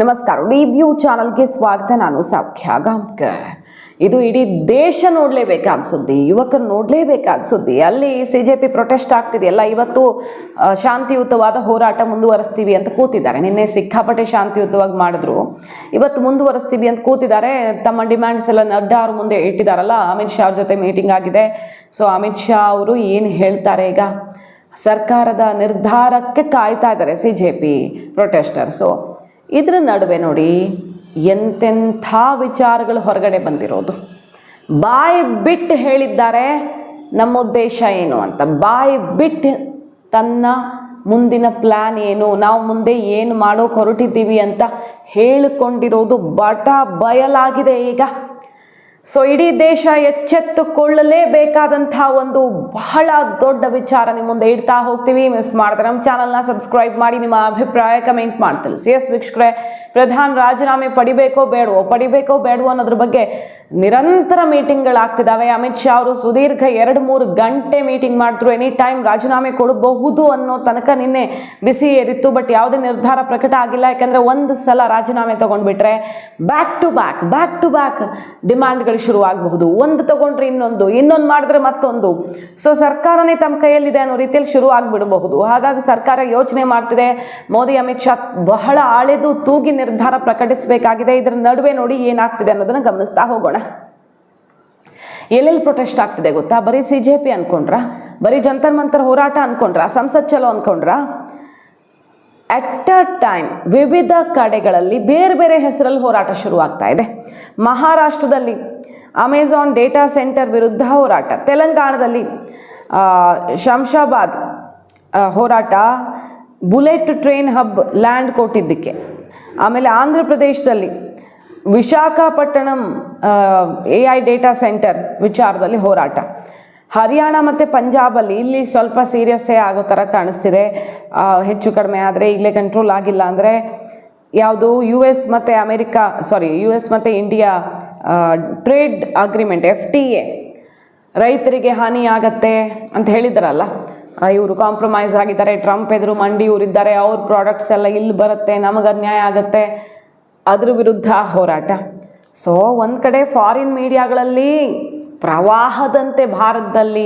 ನಮಸ್ಕಾರ. ರಿವ್ಯೂ ಚಾನಲ್ಗೆ ಸ್ವಾಗತ. ನಾನು ಸೌಖ್ಯ ಗಾಂವ್ಕರ್. ಇದು ಇಡೀ ದೇಶ ನೋಡಲೇಬೇಕಾದ ಸುದ್ದಿ, ಯುವಕರು ನೋಡಲೇಬೇಕಾದ ಸುದ್ದಿ. ಅಲ್ಲಿ CJP ಪ್ರೊಟೆಸ್ಟ್ ಆಗ್ತಿದೆಯಲ್ಲ, ಇವತ್ತು ಶಾಂತಿಯುತವಾದ ಹೋರಾಟ ಮುಂದುವರಿಸ್ತೀವಿ ಅಂತ ಕೂತಿದ್ದಾರೆ. ನಿನ್ನೆ ಸಿಕ್ಕಾಪಟ್ಟೆ ಶಾಂತಿಯುತವಾಗಿ ಮಾಡಿದ್ರು, ಇವತ್ತು ಮುಂದುವರಿಸ್ತೀವಿ ಅಂತ ಕೂತಿದ್ದಾರೆ. ತಮ್ಮ ಡಿಮ್ಯಾಂಡ್ಸ್ ಎಲ್ಲ ನಡ್ಡಾ ಅವ್ರ ಮುಂದೆ ಇಟ್ಟಿದ್ದಾರಲ್ಲ. ಅಮಿತ್ ಶಾ ಅವ್ರ ಜೊತೆ ಮೀಟಿಂಗ್ ಆಗಿದೆ. ಸೊ ಅಮಿತ್ ಶಾ ಅವರು ಏನು ಹೇಳ್ತಾರೆ, ಈಗ ಸರ್ಕಾರದ ನಿರ್ಧಾರಕ್ಕೆ ಕಾಯ್ತಾ ಇದ್ದಾರೆ CJP ಪ್ರೊಟೆಸ್ಟರ್ಸು. ಇದ್ರ ನಡುವೆ ನೋಡಿ ಎಂತೆಂಥ ವಿಚಾರಗಳು ಹೊರಗಡೆ ಬಂದಿರೋದು. ಬಾಯಿ ಬಿಟ್ಟು ಹೇಳಿದ್ದಾರೆ ನಮ್ಮ ಉದ್ದೇಶ ಏನು ಅಂತ. ಬಾಯಿ ಬಿಟ್ಟು ತನ್ನ ಮುಂದಿನ ಪ್ಲ್ಯಾನ್ ಏನು, ನಾವು ಮುಂದೆ ಏನು ಮಾಡೋಕೆ ಹೊರಟಿದ್ದೀವಿ ಅಂತ ಹೇಳಿಕೊಂಡಿರೋದು ಬಯಲಾಗಿದೆ ಈಗ. ಸೊ ಇಡೀ ದೇಶ ಎಚ್ಚೆತ್ತುಕೊಳ್ಳಲೇಬೇಕಾದಂಥ ಒಂದು ಬಹಳ ದೊಡ್ಡ ವಿಚಾರ ನಿಮ್ಮ ಮುಂದೆ ಇಡ್ತಾ ಹೋಗ್ತೀವಿ. ಮಿಸ್ ಮಾಡ್ತಾರೆ ನಮ್ಮ ಚಾನಲ್ನ ಸಬ್ಸ್ಕ್ರೈಬ್ ಮಾಡಿ, ನಿಮ್ಮ ಅಭಿಪ್ರಾಯ ಕಮೆಂಟ್ ಮಾಡಿ ತಿಳಿಸಿ. ಎಸ್ ವೀಕ್ಷಕರೇ, ಪ್ರಧಾನಿ ರಾಜೀನಾಮೆ ಪಡಿಬೇಕೋ ಬೇಡವೋ ಅನ್ನೋದ್ರ ಬಗ್ಗೆ ನಿರಂತರ ಮೀಟಿಂಗ್ಗಳಾಗ್ತಿದ್ದಾವೆ. ಅಮಿತ್ ಶಾ ಅವರು ಸುದೀರ್ಘ 2-3 ಗಂಟೆ ಮೀಟಿಂಗ್ ಮಾಡಿದ್ರು. ಎನಿ ಟೈಮ್ ರಾಜೀನಾಮೆ ಕೊಡಬಹುದು ಅನ್ನೋ ತನಕ ನಿನ್ನೆ ಬಿಸಿ ಏರಿತ್ತು. ಬಟ್ ಯಾವುದೇ ನಿರ್ಧಾರ ಪ್ರಕಟ ಆಗಿಲ್ಲ. ಯಾಕಂದರೆ ಒಂದು ಸಲ ರಾಜೀನಾಮೆ ತೊಗೊಂಡ್ಬಿಟ್ರೆ ಬ್ಯಾಕ್ ಟು ಬ್ಯಾಕ್ ಡಿಮ್ಯಾಂಡ್ಗಳು ಶುರುವಾಗಬಹುದು. ಒಂದು ತಗೊಂಡ್ರೆ ಇನ್ನೊಂದು ಮಾಡಿದ್ರೆ ಮತ್ತೊಂದು. ಸೊ ಸರ್ಕಾರನೇ ತಮ್ಮ ಕೈಯಲ್ಲಿದೆ ಅನ್ನೋ ರೀತಿಯಲ್ಲಿ ಶುರು ಆಗಿಬಿಡಬಹುದು. ಹಾಗಾಗಿ ಸರ್ಕಾರ ಯೋಚನೆ ಮಾಡ್ತಿದೆ. ಮೋದಿ ಅಮಿತ್ ಶಾ ಬಹಳ ಆಳೆದು ತೂಗಿ ನಿರ್ಧಾರ ಪ್ರಕಟಿಸಬೇಕಾಗಿದೆ. ಇದರ ನಡುವೆ ನೋಡಿ ಏನಾಗ್ತಿದೆ ಅನ್ನೋದನ್ನ ಗಮನಿಸ್ತಾ ಹೋಗೋಣ. ಎಲ್ಲೆಲ್ಲಿ ಪ್ರೊಟೆಸ್ಟ್ ಆಗ್ತಿದೆ ಗೊತ್ತಾ? ಬರೀ CJP ಅನ್ಕೊಂಡ್ರ, ಬರೀ ಜಂತರ್ ಮಂತರ್ ಹೋರಾಟ ಅನ್ಕೊಂಡ್ರ, ಸಂಸತ್ ಚಲೋ ಅನ್ಕೊಂಡ್ರ? ಅಟ್ ಅ ಟೈಮ್ ವಿವಿಧ ಕಡೆಗಳಲ್ಲಿ ಬೇರೆ ಬೇರೆ ಹೆಸರಲ್ಲಿ ಹೋರಾಟ ಶುರುವಾಗ್ತಾ ಇದೆ. ಮಹಾರಾಷ್ಟ್ರದಲ್ಲಿ ಅಮೆಜಾನ್ ಡೇಟಾ ಸೆಂಟರ್ ವಿರುದ್ಧ ಹೋರಾಟ, ತೆಲಂಗಾಣದಲ್ಲಿ ಶಂಷಾಬಾದ್ ಹೋರಾಟ, ಬುಲೆಟ್ ಟ್ರೈನ್ ಹಬ್ ಲ್ಯಾಂಡ್ ಕೊಟ್ಟಿದ್ದಕ್ಕೆ. ಆಮೇಲೆ ಆಂಧ್ರ ಪ್ರದೇಶದಲ್ಲಿ ವಿಶಾಖಪಟ್ಟಣಂ AI ಡೇಟಾ ಸೆಂಟರ್ ವಿಚಾರದಲ್ಲಿ ಹೋರಾಟ. ಹರಿಯಾಣ ಮತ್ತು ಪಂಜಾಬಲ್ಲಿ ಇಲ್ಲಿ ಸ್ವಲ್ಪ ಸೀರಿಯಸ್ಸೇ ಆಗೋ ಥರ ಕಾಣಿಸ್ತಿದೆ. ಹೆಚ್ಚು ಕಡಿಮೆ ಆದರೆ ಇಲ್ಲೇ ಕಂಟ್ರೋಲ್ ಆಗಿಲ್ಲ ಅಂದರೆ ಯಾವುದು US ಮತ್ತು ಇಂಡಿಯಾ ಟ್ರೇಡ್ ಅಗ್ರಿಮೆಂಟ್ FTA ರೈತರಿಗೆ ಹಾನಿ ಆಗತ್ತೆ ಅಂತ ಹೇಳಿದ್ರಲ್ಲ, ಇವರು ಕಾಂಪ್ರಮೈಸ್ ಆಗಿದ್ದಾರೆ. ಟ್ರಂಪ್ ಎದುರು ಮಂಡಿ ಊರಿದ್ದಾರೆ. ಅವ್ರ ಪ್ರಾಡಕ್ಟ್ಸ್ ಎಲ್ಲ ಇಲ್ಲಿ ಬರುತ್ತೆ, ನಮಗೆ ಅನ್ಯಾಯ ಆಗುತ್ತೆ, ಅದ್ರ ವಿರುದ್ಧ ಹೋರಾಟ. ಸೊ ಒಂದು ಕಡೆ ಫಾರಿನ್ ಮೀಡಿಯಾಗಳಲ್ಲಿ ಪ್ರವಾಹದಂತೆ ಭಾರತದಲ್ಲಿ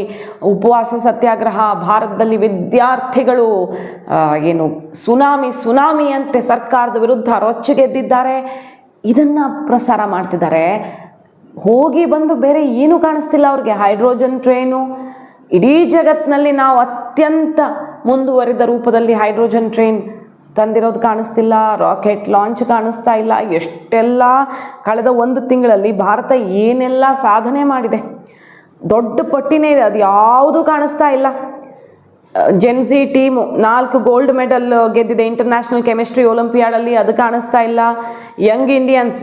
ಉಪವಾಸ ಸತ್ಯಾಗ್ರಹ, ಭಾರತದಲ್ಲಿ ವಿದ್ಯಾರ್ಥಿಗಳು ಸುನಾಮಿ ಅಂತೆ ಸರ್ಕಾರದ ವಿರುದ್ಧ ರೊಚ್ಚಿಗೆದ್ದಿದ್ದಾರೆ. ಇದನ್ನು ಪ್ರಸಾರ ಮಾಡ್ತಿದ್ದಾರೆ. ಹೋಗಿ ಬಂದು ಬೇರೆ ಏನೂ ಕಾಣಿಸ್ತಿಲ್ಲ ಅವ್ರಿಗೆ. ಹೈಡ್ರೋಜನ್ ಟ್ರೈನು, ಇಡೀ ಜಗತ್ತಿನಲ್ಲಿ ನಾವು ಅತ್ಯಂತ ಮುಂದುವರಿದ ರೂಪದಲ್ಲಿ ಹೈಡ್ರೋಜನ್ ಟ್ರೈನ್ ತಂದಿರೋದು ಕಾಣಿಸ್ತಿಲ್ಲ. ರಾಕೆಟ್ ಲಾಂಚ್ ಕಾಣಿಸ್ತಾ ಇಲ್ಲ. ಎಷ್ಟೆಲ್ಲ ಕಳೆದ 1 ತಿಂಗಳಲ್ಲಿ ಭಾರತ ಏನೆಲ್ಲ ಸಾಧನೆ ಮಾಡಿದೆ, ದೊಡ್ಡ ಪಟ್ಟಿನೇ ಇದೆ. ಅದು ಯಾವುದೂ ಕಾಣಿಸ್ತಾ ಇಲ್ಲ. ಜೆನ್ಸಿ ಟೀಮು 4 ಗೋಲ್ಡ್ ಮೆಡಲ್ ಗೆದ್ದಿದೆ ಇಂಟರ್ನ್ಯಾಷನಲ್ ಕೆಮಿಸ್ಟ್ರಿ ಒಲಿಂಪಿಯಾಡಲ್ಲಿ, ಅದು ಕಾಣಿಸ್ತಾ ಇಲ್ಲ. Young Indians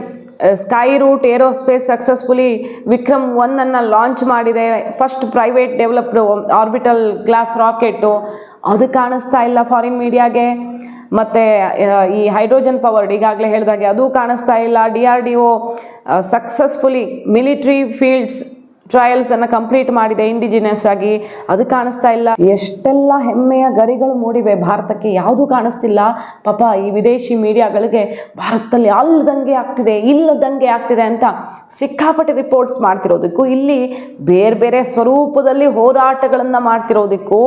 Skyroot Aerospace successfully Vikram 1 launch ಮಾಡಿದೆ. First private developed orbital class rocket, ಅದು ಕಾಣಿಸ್ತಾ ಇಲ್ಲ ಫಾರಿನ್ ಮೀಡಿಯಾಗೆ. ಮತ್ತು ಈ ಹೈಡ್ರೋಜನ್ ಪವರ್ಡ್ ಈಗಾಗಲೇ ಹೇಳಿದಾಗೆ ಅದು ಕಾಣಿಸ್ತಾ ಇಲ್ಲ. DRDO ಸಕ್ಸಸ್ಫುಲಿ ಮಿಲಿಟ್ರಿ ಫೀಲ್ಡ್ಸ್ ಟ್ರಯಲ್ಸನ್ನು ಕಂಪ್ಲೀಟ್ ಮಾಡಿದೆ ಇಂಡಿಜಿನಿಯಸ್ ಆಗಿ, ಅದು ಕಾಣಿಸ್ತಾ ಇಲ್ಲ. ಎಷ್ಟೆಲ್ಲ ಹೆಮ್ಮೆಯ ಗರಿಗಳು ಮೂಡಿವೆ ಭಾರತಕ್ಕೆ, ಯಾವುದೂ ಕಾಣಿಸ್ತಿಲ್ಲ. ಪಾಪ ಈ ವಿದೇಶಿ ಮೀಡಿಯಾಗಳಿಗೆ ಭಾರತದಲ್ಲಿ ಇಲ್ಲದಂಗೆ ಆಗ್ತಿದೆ ಅಂತ ಸಿಕ್ಕಾಪಟ್ಟೆ ರಿಪೋರ್ಟ್ಸ್ ಮಾಡ್ತಿರೋದಕ್ಕೂ, ಇಲ್ಲಿ ಬೇರೆ ಬೇರೆ ಸ್ವರೂಪದಲ್ಲಿ ಹೋರಾಟಗಳನ್ನು ಮಾಡ್ತಿರೋದಕ್ಕೂ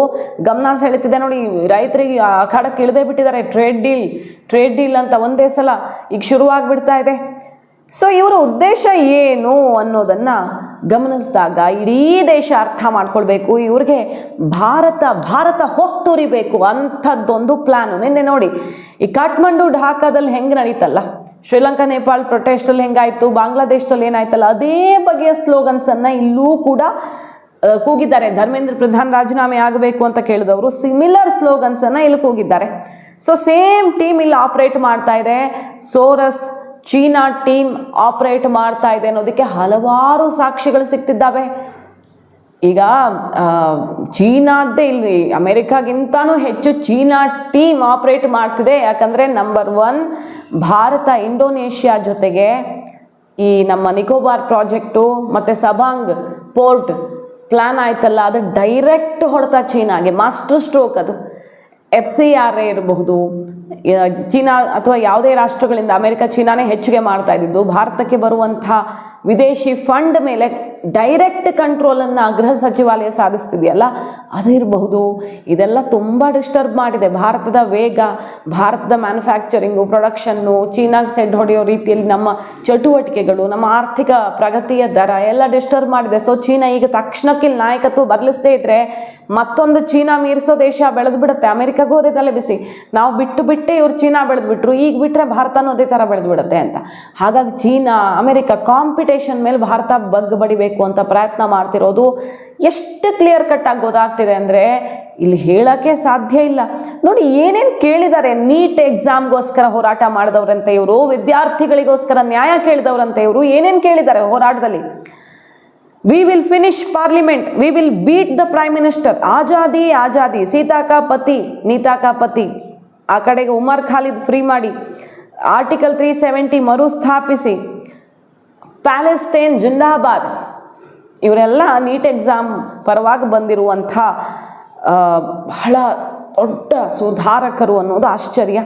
ಗಮನ ಸೆಳೀತಿದೆ. ನೋಡಿ, ರೈತರಿಗೆ ಅಖಾಡಕ್ಕೆ ಇಳಿದೇ ಬಿಟ್ಟಿದ್ದಾರೆ. ಟ್ರೇಡ್ ಡೀಲ್ ಅಂತ ಒಂದೇ ಸಲ ಈಗ ಶುರುವಾಗ್ಬಿಡ್ತಾ ಇದೆ. ಸೊ ಇವರ ಉದ್ದೇಶ ಏನು ಅನ್ನೋದನ್ನು ಗಮನಿಸಿದಾಗ ಇಡೀ ದೇಶ ಅರ್ಥ ಮಾಡ್ಕೊಳ್ಬೇಕು. ಇವ್ರಿಗೆ ಭಾರತ ಹೊತ್ತುರಿಬೇಕು ಅಂಥದ್ದೊಂದು ಪ್ಲ್ಯಾನು. ನಿನ್ನೆ ನೋಡಿ, ಈ ಕಾಠ್ಮಂಡು ಢಾಕಾದಲ್ಲಿ ಹೆಂಗೆ ನಡೀತಲ್ಲ, ಶ್ರೀಲಂಕಾ ನೇಪಾಳ ಪ್ರೊಟೆಸ್ಟಲ್ಲಿ ಹೆಂಗಾಯಿತು, ಬಾಂಗ್ಲಾದೇಶದಲ್ಲಿ ಏನಾಯ್ತಲ್ಲ, ಅದೇ ಬಗೆಯ ಸ್ಲೋಗನ್ಸನ್ನು ಇಲ್ಲೂ ಕೂಡ ಕೂಗಿದ್ದಾರೆ. ಧರ್ಮೇಂದ್ರ ಪ್ರಧಾನ್ ರಾಜೀನಾಮೆ ಆಗಬೇಕು ಅಂತ ಕೇಳಿದವರು ಸಿಮಿಲರ್ ಸ್ಲೋಗನ್ಸನ್ನು ಇಲ್ಲಿ ಕೂಗಿದ್ದಾರೆ. ಸೊ ಸೇಮ್ ಟೀಮ್ ಇಲ್ಲಿ ಆಪ್ರೇಟ್ ಮಾಡ್ತಾ ಇದೆ. ಸೋರಸ್ ಚೀನಾ ಟೀಮ್ ಆಪ್ರೇಟ್ ಮಾಡ್ತಾ ಇದೆ ಅನ್ನೋದಕ್ಕೆ ಹಲವಾರು ಸಾಕ್ಷಿಗಳು ಸಿಗ್ತಿದ್ದಾವೆ. ಈಗ ಚೀನಾದ್ದೇ ಇಲ್ಲಿ ಅಮೆರಿಕಾಗಿಂತನೂ ಹೆಚ್ಚು ಚೀನಾ ಟೀಮ್ ಆಪ್ರೇಟ್ ಮಾಡ್ತಿದೆ. ಯಾಕಂದರೆ ನಂಬರ್ 1 ಭಾರತ ಇಂಡೋನೇಷ್ಯಾ ಜೊತೆಗೆ ಈ ನಮ್ಮ ನಿಕೋಬಾರ್ ಪ್ರಾಜೆಕ್ಟು ಮತ್ತು ಸಬಾಂಗ್ ಪೋರ್ಟ್ ಪ್ಲ್ಯಾನ್ ಆಯ್ತಲ್ಲ, ಅದು ಡೈರೆಕ್ಟ್ ಹೊಡೆತ ಚೀನಾಗೆ, ಮಾಸ್ಟರ್ ಸ್ಟ್ರೋಕ್ ಅದು. FCRA ಇರಬಹುದು, ಚೀನಾ ಅಥವಾ ಯಾವುದೇ ರಾಷ್ಟ್ರಗಳಿಂದ ಅಮೆರಿಕ ಚೀನಾನೇ ಹೆಚ್ಚಿಗೆ ಮಾಡ್ತಾ ಇದ್ದಿದ್ದು, ಭಾರತಕ್ಕೆ ಬರುವಂಥ ವಿದೇಶಿ ಫಂಡ್ ಮೇಲೆ ಡೈರೆಕ್ಟ್ ಕಂಟ್ರೋಲನ್ನು ಗೃಹ ಸಚಿವಾಲಯ ಸಾಧಿಸ್ತಿದೆಯಲ್ಲ, ಅದು ಇರಬಹುದು. ಇದೆಲ್ಲ ತುಂಬ ಡಿಸ್ಟರ್ಬ್ ಮಾಡಿದೆ ಭಾರತದ ವೇಗ, ಭಾರತದ ಮ್ಯಾನುಫ್ಯಾಕ್ಚರಿಂಗು, ಪ್ರೊಡಕ್ಷನ್ನು, ಚೀನಾಗೆ ಸೆಡ್ ಹೊಡೆಯೋ ರೀತಿಯಲ್ಲಿ ನಮ್ಮ ಚಟುವಟಿಕೆಗಳು, ನಮ್ಮ ಆರ್ಥಿಕ ಪ್ರಗತಿಯ ದರ ಎಲ್ಲ ಡಿಸ್ಟರ್ಬ್ ಮಾಡಿದೆ. ಸೊ ಚೀನಾ ಈಗ ತಕ್ಷಣಕ್ಕೆ ನಾಯಕತ್ವ ಬದಲಿಸದೇ ಇದ್ದರೆ ಮತ್ತೊಂದು ಚೀನಾ ಮೀರಿಸೋ ದೇಶ ಬೆಳೆದು ಬಿಡುತ್ತೆ. ಅಮೆರಿಕಾಗೂ ಅದೇ ತಲೆ ಬಿಸಿ, ನಾವು ಬಿಟ್ಟೆ ಇವ್ರು ಚೀನಾ ಬೆಳೆದ್ಬಿಟ್ರು, ಈಗ ಬಿಟ್ಟರೆ ಭಾರತನೂ ಅದೇ ಥರ ಬೆಳೆದು ಬಿಡುತ್ತೆ ಅಂತ. ಹಾಗಾಗಿ ಚೀನಾ ಅಮೆರಿಕ ಕಾಂಪಿಟೇಷನ್ ಮೇಲೆ ಭಾರತ ಬಡಿಬೇಕು ಅಂತ ಪ್ರಯತ್ನ ಮಾಡ್ತಿರೋದು ಎಷ್ಟು ಕ್ಲಿಯರ್ ಕಟ್ ಆಗಿ ಗೊತ್ತಾಗ್ತಿದೆ ಅಂದರೆ ಇಲ್ಲಿ ಹೇಳೋಕ್ಕೆ ಸಾಧ್ಯ ಇಲ್ಲ. ನೋಡಿ ಏನೇನು ಕೇಳಿದ್ದಾರೆ. ನೀಟ್ ಎಕ್ಸಾಮ್ಗೋಸ್ಕರ ಹೋರಾಟ ಮಾಡಿದವರಂತೆ ಇವರು, ವಿದ್ಯಾರ್ಥಿಗಳಿಗೋಸ್ಕರ ನ್ಯಾಯ ಕೇಳಿದವರಂತೆ ಇವರು. ಏನೇನು ಕೇಳಿದ್ದಾರೆ ಹೋರಾಟದಲ್ಲಿ? We will finish parliament, we will beat the prime minister, ಆಜಾದಿ ಆಜಾದಿ, ಸೀತಾ ಕಾ ಪತಿ ನೀತಾ ಕಾ ಪತಿ, ಆ ಕಡೆಗೆ ಉಮರ್ ಖಾಲಿದ್ ಫ್ರೀ ಮಾಡಿ, ಆರ್ಟಿಕಲ್ 370 ಮರುಸ್ಥಾಪಿಸಿ, ಪ್ಯಾಲೆಸ್ತೇನ್ ಜಿಂದಾಬಾದ್. ಇವರೆಲ್ಲ ನೀಟ್ ಎಕ್ಸಾಮ್ ಪರವಾಗಿ ಬಂದಿರುವಂಥ ಬಹಳ ದೊಡ್ಡ ಸುಧಾರಕರು ಅನ್ನೋದು ಆಶ್ಚರ್ಯ.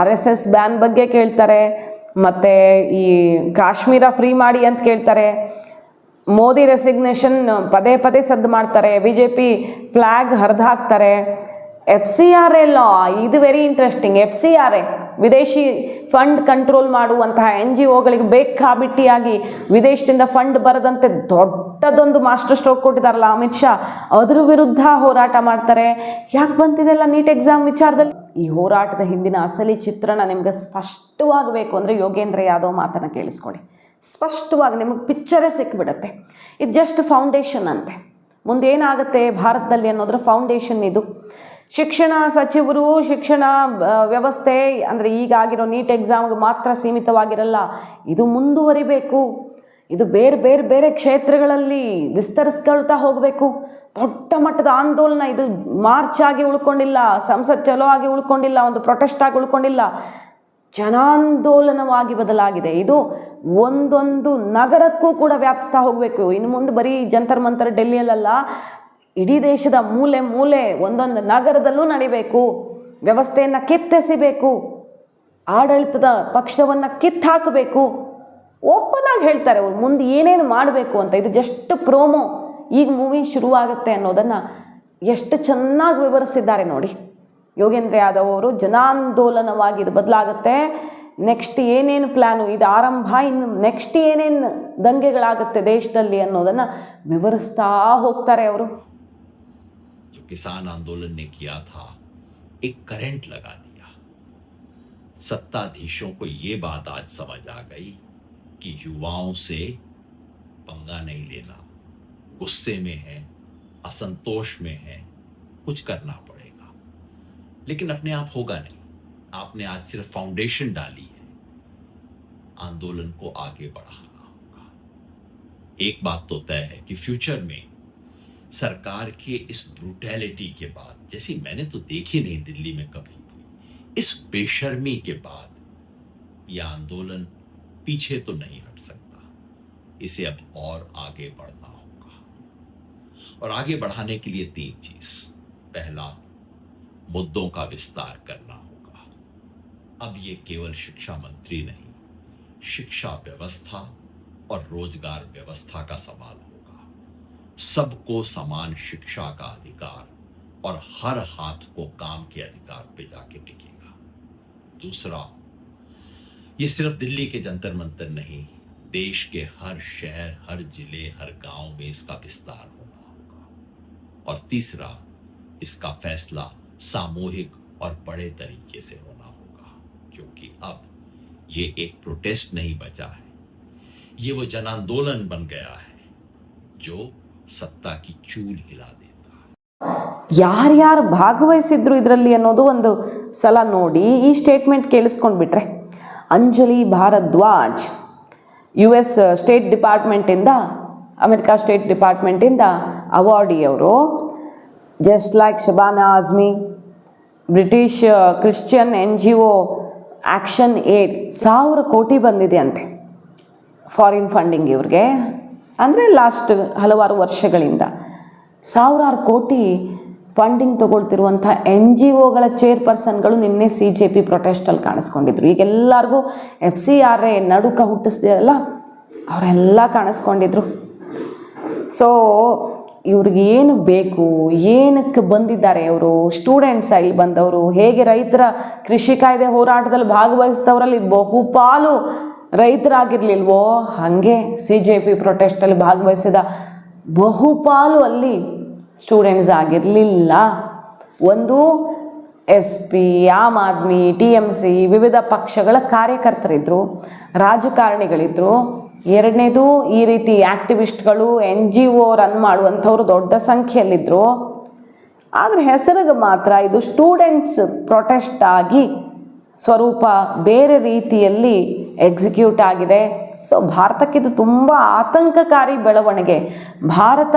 RSS ಬ್ಯಾನ್ ಬಗ್ಗೆ ಕೇಳ್ತಾರೆ, ಮತ್ತು ಈ ಕಾಶ್ಮೀರ ಫ್ರೀ ಮಾಡಿ ಅಂತ ಕೇಳ್ತಾರೆ, ಮೋದಿ ರೆಸಿಗ್ನೇಷನ್ ಪದೇ ಪದೇ ಸದ್ದು ಮಾಡ್ತಾರೆ, BJP ಫ್ಲ್ಯಾಗ್ ಹರಿದು ಹಾಕ್ತಾರೆ. FCRA ಲಾ, ಇದು ವೆರಿ ಇಂಟ್ರೆಸ್ಟಿಂಗ್. FCRA ವಿದೇಶಿ ಫಂಡ್ ಕಂಟ್ರೋಲ್ ಮಾಡುವಂತಹ NGOಗಳಿಗೆ ಬೇಕಾಬಿಟ್ಟಿಯಾಗಿ ವಿದೇಶದಿಂದ ಫಂಡ್ ಬರದಂತೆ ದೊಡ್ಡದೊಂದು ಮಾಸ್ಟರ್ ಸ್ಟ್ರೋಕ್ ಕೊಟ್ಟಿದ್ದಾರಲ್ಲ ಅಮಿತ್ ಶಾ, ಅದ್ರ ವಿರುದ್ಧ ಹೋರಾಟ ಮಾಡ್ತಾರೆ. ಯಾಕೆ ಬಂತಿದೆಲ್ಲ ನೀಟ್ ಎಕ್ಸಾಮ್ ವಿಚಾರದಲ್ಲಿ? ಈ ಹೋರಾಟದ ಹಿಂದಿನ ಅಸಲಿ ಚಿತ್ರಣ ನಿಮಗೆ ಸ್ಪಷ್ಟವಾಗಬೇಕು ಅಂದರೆ ಯೋಗೇಂದ್ರ ಯಾದವ್ ಮಾತನ್ನು ಕೇಳಿಸ್ಕೊಳ್ಳಿ. ಸ್ಪಷ್ಟವಾಗಿ ನಿಮಗೆ ಪಿಕ್ಚರೇ ಸಿಕ್ಕಿಬಿಡತ್ತೆ. ಇದು ಜಸ್ಟ್ ಫೌಂಡೇಶನ್ ಅಂತೆ, ಮುಂದೇನಾಗುತ್ತೆ ಭಾರತದಲ್ಲಿ ಅನ್ನೋದ್ರ ಫೌಂಡೇಶನ್ ಇದು. ಶಿಕ್ಷಣ ಸಚಿವರು, ಶಿಕ್ಷಣ ವ್ಯವಸ್ಥೆ ಅಂದರೆ ಈಗಾಗಿರೋ ನೀಟ್ ಎಕ್ಸಾಮ್ಗೆ ಮಾತ್ರ ಸೀಮಿತವಾಗಿರಲ್ಲ, ಇದು ಮುಂದುವರಿಬೇಕು. ಇದು ಬೇರೆ ಬೇರೆ ಬೇರೆ ಕ್ಷೇತ್ರಗಳಲ್ಲಿ ವಿಸ್ತರಿಸ್ಕೊಳ್ತಾ ಹೋಗಬೇಕು. ದೊಡ್ಡ ಮಟ್ಟದ ಆಂದೋಲನ ಇದು. ಮಾರ್ಚ್ ಆಗಿ ಉಳ್ಕೊಂಡಿಲ್ಲ, ಸಂಸತ್ ಚಲೋ ಆಗಿ ಉಳ್ಕೊಂಡಿಲ್ಲ, ಒಂದು ಪ್ರೊಟೆಸ್ಟ್ ಆಗಿ ಉಳ್ಕೊಂಡಿಲ್ಲ, ಜನಾಂದೋಲನವಾಗಿ ಬದಲಾಗಿದೆ. ಇದು ಒಂದೊಂದು ನಗರಕ್ಕೂ ಕೂಡ ವ್ಯಾಪಿಸ್ತಾ ಹೋಗಬೇಕು. ಇನ್ನು ಮುಂದೆ ಬರೀ ಜಂತರ್ ಮಂತರ್ ಡೆಲ್ಲಿಯಲ್ಲ, ಇಡೀ ದೇಶದ ಮೂಲೆ ಮೂಲೆ ಒಂದೊಂದು ನಗರದಲ್ಲೂ ನಡಿಬೇಕು. ವ್ಯವಸ್ಥೆಯನ್ನು ಕಿತ್ತೆಸಿಬೇಕು, ಆಡಳಿತದ ಪಕ್ಷವನ್ನು ಕಿತ್ತಾಕಬೇಕು. ಓಪನ್ ಆಗಿ ಹೇಳ್ತಾರೆ ಅವ್ರು ಮುಂದೆ ಏನೇನು ಮಾಡಬೇಕು ಅಂತ. ಇದು ಜಸ್ಟ್ ಪ್ರೋಮೋ, ಈಗ ಮೂವಿ ಶುರುವಾಗುತ್ತೆ ಅನ್ನೋದನ್ನು ಎಷ್ಟು ಚೆನ್ನಾಗಿ ವಿವರಿಸಿದ್ದಾರೆ ನೋಡಿ ಯೋಗೇಂದ್ರ ಯಾದವ್ ಅವರು. ಜನಾಂದೋಲನವಾಗಿ ಇದು ಬದಲಾಗುತ್ತೆ. ನೆಕ್ಸ್ಟ್ ಏನೇನು ಪ್ಲ್ಯಾನು, ಇದು ಆರಂಭ, ಇನ್ನು ನೆಕ್ಸ್ಟ್ ಏನೇನು ದಂಗೆಗಳಾಗುತ್ತೆ ದೇಶದಲ್ಲಿ ಅನ್ನೋದನ್ನು ವಿವರಿಸ್ತಾ ಹೋಗ್ತಾರೆ ಅವರು. किसान आंदोलन ने किया था, एक करंट लगा दिया। सत्ताधीशों को ये बात आज समझ आ गई कि युवाओं से पंगा नहीं लेना, गुस्से में है, असंतोष में है, कुछ करना पड़ेगा, लेकिन अपने आप होगा नहीं। आपने आज सिर्फ फाउंडेशन डाली है, आंदोलन को आगे बढ़ाना होगा। एक बात तो तय है कि फ्यूचर में सरकार के इस ब्रूटैलिटी के बाद, जैसी मैंने तो देखी नहीं दिल्ली में कभी, इस बेशर्मी के बाद यह आंदोलन पीछे तो नहीं हट सकता। इसे अब और आगे बढ़ना होगा, और आगे बढ़ाने के लिए 3 चीज। पहला, मुद्दों का विस्तार करना होगा। अब ये केवल शिक्षा मंत्री नहीं, शिक्षा व्यवस्था और रोजगार व्यवस्था का सवाल होगा। सबको समान शिक्षा का अधिकार और हर हाथ को काम के अधिकार पे जाके टिकेगा। दूसरा, ये सिर्फ दिल्ली के जंतर मंतर नहीं, देश के हर शहर, हर जिले, हर गांव में इसका विस्तार होना होगा। और तीसरा, इसका फैसला सामूहिक और बड़े तरीके से होना होगा, क्योंकि अब ये एक प्रोटेस्ट नहीं बचा है, ये वो जन आंदोलन बन गया है जो ಸತ್ತಾ ಕಿ ಚೂಲ್ ಹಿಲಾ ದೇತಾ. ಯಾರ್ಯಾರು ಭಾಗವಹಿಸಿದ್ರು ಇದರಲ್ಲಿ ಅನ್ನೋದು ಒಂದು ಸಲ ನೋಡಿ ಈ ಸ್ಟೇಟ್ಮೆಂಟ್ ಕೇಳಿಸ್ಕೊಂಡ್ಬಿಟ್ರೆ. ಅಂಜಲಿ ಭಾರದ್ವಾಜ್ US ಸ್ಟೇಟ್ ಡಿಪಾರ್ಟ್ಮೆಂಟಿಂದ, ಅಮೆರಿಕಾ ಸ್ಟೇಟ್ ಡಿಪಾರ್ಟ್ಮೆಂಟಿಂದ ಅವಾರ್ಡಿ ಅವರು. Just like Shabana Azmi, British Christian NGO action aid 1000 ಕೋಟಿ ಬಂದಿದೆ ಅಂತೆ ಫಾರಿನ್ ಫಂಡಿಂಗ್ ಇವ್ರಿಗೆ. ಅಂದರೆ ಲಾಸ್ಟ್ ಹಲವಾರು ವರ್ಷಗಳಿಂದ 1000 ಕೋಟಿ ಫಂಡಿಂಗ್ ತೊಗೊಳ್ತಿರುವಂಥ NGOಗಳ ಚೇರ್ಪರ್ಸನ್ಗಳು ನಿನ್ನೆ CJP ಪ್ರೊಟೆಸ್ಟಲ್ಲಿ ಕಾಣಿಸ್ಕೊಂಡಿದ್ರು. ಈಗ ಎಲ್ಲರಿಗೂ FCRA ನಡುಕ ಹುಟ್ಟಿಸ್ದಿರಲ್ಲ, ಅವರೆಲ್ಲ ಕಾಣಿಸ್ಕೊಂಡಿದ್ರು. ಸೊ ಇವ್ರಿಗೆ ಏನು ಬೇಕು, ಏನಕ್ಕೆ ಬಂದಿದ್ದಾರೆ ಇವರು, ಸ್ಟೂಡೆಂಟ್ಸ್ ಇಲ್ಲಿ ಬಂದವರು, ಹೇಗೆ ರೈತರ ಕೃಷಿ ಕಾಯ್ದೆ ಹೋರಾಟದಲ್ಲಿ ಭಾಗವಹಿಸಿದವರಲ್ಲಿ ಬಹುಪಾಲು ರೈತರಾಗಿರ್ಲಿಲ್ವೋ, ಹಾಗೆ CJP ಪ್ರೊಟೆಸ್ಟಲ್ಲಿ ಭಾಗವಹಿಸಿದ ಬಹುಪಾಲು ಅಲ್ಲಿ ಸ್ಟೂಡೆಂಟ್ಸ್ ಆಗಿರಲಿಲ್ಲ. ಒಂದು SP, ಆಮ್ ಆದ್ಮಿ, TMC ವಿವಿಧ ಪಕ್ಷಗಳ ಕಾರ್ಯಕರ್ತರಿದ್ದರು, ರಾಜಕಾರಣಿಗಳಿದ್ದರು. ಎರಡನೇದು ಈ ರೀತಿ ಆ್ಯಕ್ಟಿವಿಸ್ಟ್ಗಳು NGO ರನ್ ಮಾಡುವಂಥವ್ರು ದೊಡ್ಡ ಸಂಖ್ಯೆಯಲ್ಲಿದ್ದರು. ಆದರೆ ಹೆಸರಿಗೆ ಮಾತ್ರ ಇದು ಸ್ಟೂಡೆಂಟ್ಸ್ ಪ್ರೊಟೆಸ್ಟ್ ಆಗಿ ಸ್ವರೂಪ ಬೇರೆ ರೀತಿಯಲ್ಲಿ ಎಕ್ಸಿಕ್ಯೂಟ್ ಆಗಿದೆ. ಸೊ ಭಾರತಕ್ಕಿದು ತುಂಬ ಆತಂಕಕಾರಿ ಬೆಳವಣಿಗೆ. ಭಾರತ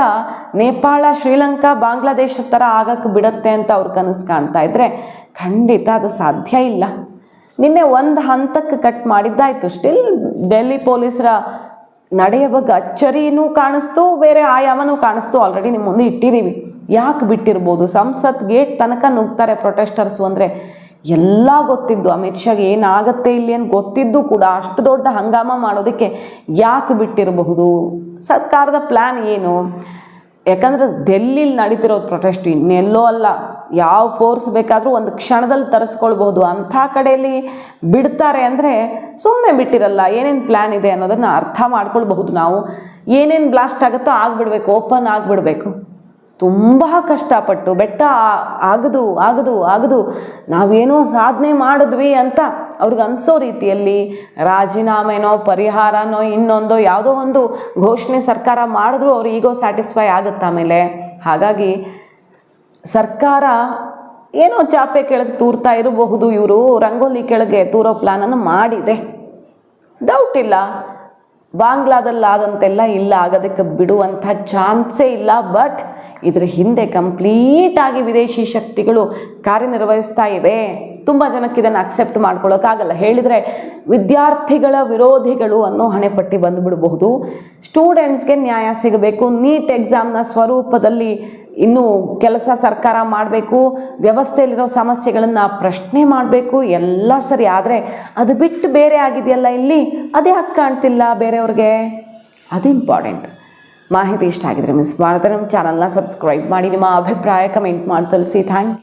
ನೇಪಾಳ, ಶ್ರೀಲಂಕಾ, ಬಾಂಗ್ಲಾದೇಶ ಥರ ಆಗಕ್ಕೆ ಬಿಡುತ್ತೆ ಅಂತ ಅವ್ರು ಕನಸು ಕಾಣ್ತಾ ಇದ್ದರೆ ಖಂಡಿತ ಅದು ಸಾಧ್ಯ ಇಲ್ಲ. ನಿನ್ನೆ ಒಂದು ಹಂತಕ್ಕೆ ಕಟ್ ಮಾಡಿದ್ದಾಯಿತು. ಸ್ಟಿಲ್ ಡೆಲ್ಲಿ ಪೊಲೀಸರ ನಡೆಯ ಬಗ್ಗೆ ಅಚ್ಚರಿನೂ ಕಾಣಿಸ್ತು, ಬೇರೆ ಆಯಾಮನೂ ಕಾಣಿಸ್ತು. ಆಲ್ರೆಡಿ ನಿಮ್ಮ ಮುಂದೆ ಇಟ್ಟಿದ್ದೀವಿ. ಯಾಕೆ ಬಿಟ್ಟಿರ್ಬೋದು? ಸಂಸತ್ ಗೇಟ್ ತನಕ ನುಗ್ತಾರೆ ಪ್ರೊಟೆಸ್ಟರ್ಸು ಅಂದರೆ ಎಲ್ಲ ಗೊತ್ತಿದ್ದು, ಅಮಿತ್ ಶಾಗೆ ಏನಾಗತ್ತೆ ಇಲ್ಲಿ ಅಂತ ಗೊತ್ತಿದ್ದು ಕೂಡ ಅಷ್ಟು ದೊಡ್ಡ ಹಂಗಾಮ ಮಾಡೋದಕ್ಕೆ ಯಾಕೆ ಬಿಟ್ಟಿರಬಹುದು? ಸರ್ಕಾರದ ಪ್ಲ್ಯಾನ್ ಏನು? ಯಾಕಂದರೆ ಡೆಲ್ಲಿಲಿ ನಡೀತಿರೋದು ಪ್ರೊಟೆಸ್ಟ್ ಇನ್ನೆಲ್ಲೋ ಅಲ್ಲ. ಯಾವ ಫೋರ್ಸ್ ಬೇಕಾದರೂ ಒಂದು ಕ್ಷಣದಲ್ಲಿ ತರಿಸ್ಕೊಳ್ಬಹುದು. ಅಂಥ ಕಡೆಯಲ್ಲಿ ಬಿಡ್ತಾರೆ ಅಂದರೆ ಸುಮ್ಮನೆ ಬಿಟ್ಟಿರಲ್ಲ. ಏನೇನು ಪ್ಲ್ಯಾನ್ ಇದೆ ಅನ್ನೋದನ್ನು ಅರ್ಥ ಮಾಡ್ಕೊಳ್ಬಹುದು. ನಾವು ಏನೇನು ಬ್ಲಾಸ್ಟ್ ಆಗುತ್ತೋ ಆಗಿಬಿಡ್ಬೇಕು, ಓಪನ್ ಆಗಿಬಿಡ್ಬೇಕು. ತುಂಬ ಕಷ್ಟಪಟ್ಟು ಬೆಟ್ಟ ಆಗದು ನಾವೇನೋ ಸಾಧನೆ ಮಾಡಿದ್ವಿ ಅಂತ ಅವ್ರಿಗೆ ಅನಿಸೋ ರೀತಿಯಲ್ಲಿ ರಾಜೀನಾಮೆನೋ ಪರಿಹಾರನೋ ಇನ್ನೊಂದೋ ಯಾವುದೋ ಒಂದು ಘೋಷಣೆ ಸರ್ಕಾರ ಮಾಡಿದ್ರು ಅವ್ರು ಈಗೋ ಸ್ಯಾಟಿಸ್ಫೈ ಆಗುತ್ತೆ ಆಮೇಲೆ. ಹಾಗಾಗಿ ಸರ್ಕಾರ ಏನೋ ಚಾಪೆ ಕೆಳಗೆ ತೂರ್ತಾ ಇರಬಹುದು. ಇವರು ರಂಗೋಲಿ ಕೆಳಗೆ ತೂರೋ ಪ್ಲ್ಯಾನನ್ನು ಮಾಡಿದೆ, ಡೌಟ್ ಇಲ್ಲ. ಬಾಂಗ್ಲಾದಲ್ಲಾದಂತೆಲ್ಲ ಇಲ್ಲ, ಆಗೋದಕ್ಕೆ ಬಿಡುವಂಥ ಚಾನ್ಸೇ ಇಲ್ಲ. ಬಟ್ ಇದರ ಹಿಂದೆ ಕಂಪ್ಲೀಟಾಗಿ ವಿದೇಶಿ ಶಕ್ತಿಗಳು ಕಾರ್ಯನಿರ್ವಹಿಸ್ತಾ ಇವೆ. ತುಂಬ ಜನಕ್ಕೆ ಇದನ್ನು ಅಕ್ಸೆಪ್ಟ್ ಮಾಡ್ಕೊಳ್ಳೋಕ್ಕಾಗಲ್ಲ. ಹೇಳಿದರೆ ವಿದ್ಯಾರ್ಥಿಗಳ ವಿರೋಧಿಗಳು ಅನ್ನೋ ಹಣೆಪಟ್ಟಿ ಬಂದುಬಿಡಬಹುದು. ಸ್ಟೂಡೆಂಟ್ಸ್ಗೆ ನ್ಯಾಯ ಸಿಗಬೇಕು. ನೀಟ್ ಎಕ್ಸಾಮ್ನ ಸ್ವರೂಪದಲ್ಲಿ ಇನ್ನೂ ಕೆಲಸ ಸರ್ಕಾರ ಮಾಡಬೇಕು. ವ್ಯವಸ್ಥೆಯಲ್ಲಿರೋ ಸಮಸ್ಯೆಗಳನ್ನು ಪ್ರಶ್ನೆ ಮಾಡಬೇಕು. ಎಲ್ಲ ಸರಿ, ಆದರೆ ಅದು ಬಿಟ್ಟು ಬೇರೆ ಆಗಿದೆಯಲ್ಲ ಇಲ್ಲಿ, ಅದೇ ಯಾಕೆ ಕಾಣ್ತಿಲ್ಲ ಬೇರೆಯವ್ರಿಗೆ? ಅದು ಇಂಪಾರ್ಟೆಂಟ್. ಮಾಹಿತಿ ಇಷ್ಟ ಆಗಿದ್ರೆ ಮಿಸ್ ಮಾಡಿದ್ರೆ ನಮ್ಮ ಚಾನಲ್ನ ಸಬ್ಸ್ಕ್ರೈಬ್ ಮಾಡಿ, ನಿಮ್ಮ ಅಭಿಪ್ರಾಯ ಕಮೆಂಟ್ ಮಾಡಿ ತಿಳಿಸಿ. Thank you.